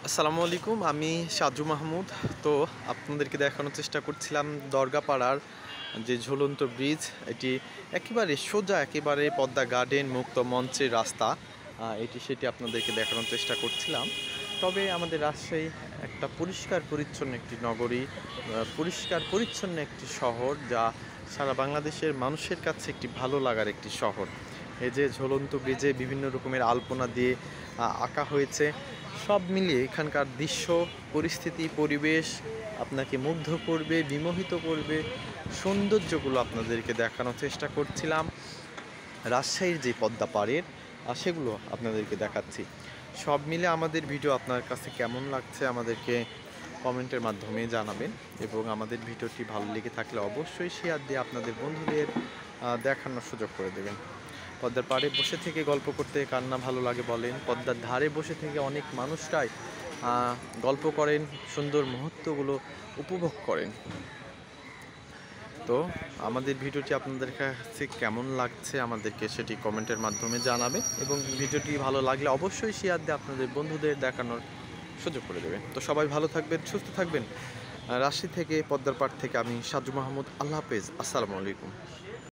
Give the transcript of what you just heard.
আসসালামু আলাইকুম। আমি সাজু মাহমুদ। তো আপনাদেরকে দেখানোর চেষ্টা করছিলাম দরগাপাড়ার যে ঝুলন্ত ব্রিজ, এটি একেবারে সোজা, একেবারে পদ্মা গার্ডেন মুক্ত মঞ্চের রাস্তা। সেটি আপনাদেরকে দেখানোর চেষ্টা করছিলাম। তবে আমাদের রাজশাহী একটা পরিষ্কার পরিচ্ছন্ন একটি নগরী, পরিষ্কার পরিচ্ছন্ন একটি শহর, যা সারা বাংলাদেশের মানুষের কাছে একটি ভালো লাগার একটি শহর। এই যে ঝুলন্ত ব্রিজে বিভিন্ন রকমের আলপনা দিয়ে আঁকা হয়েছে। সব মিলিয়ে এখানকার দৃশ্য, পরিস্থিতি, পরিবেশ আপনাকে মুগ্ধ করবে, বিমোহিত করবে। সৌন্দর্যগুলো আপনাদেরকে দেখানোর চেষ্টা করছিলাম। রাজশাহীর যে পদ্মা পাড়ের সেগুলো আপনাদেরকে দেখাচ্ছি। সব মিলে আমাদের ভিডিও আপনার কাছে কেমন লাগছে আমাদেরকে কমেন্টের মাধ্যমে জানাবেন, এবং আমাদের ভিডিওটি ভালো লেগে থাকলে অবশ্যই শেয়ার দিয়ে আপনাদের বন্ধুদের দেখানোর সুযোগ করে দেবেন। পদ্মার পাড়ে বসে থেকে গল্প করতে কার না ভালো লাগে বলেন? পদ্মার ধারে বসে থেকে অনেক মানুষরাই গল্প করেন, সুন্দর মুহূর্তগুলো উপভোগ করেন। তো আমাদের ভিডিওটি আপনাদের কাছে কেমন লাগছে আমাদেরকে সেটি কমেন্টের মাধ্যমে জানাবেন, এবং ভিডিওটি ভালো লাগলে অবশ্যই শেয়ার দিয়ে আপনাদের বন্ধুদের দেখানোর সুযোগ করে দেবেন। তো সবাই ভালো থাকবেন, সুস্থ থাকবেন। রাজশাহী থেকে, পদ্মার পাড় থেকে আমি সাজু মাহমুদ। আল্লাহ হাফেজ। আসসালামু আলাইকুম।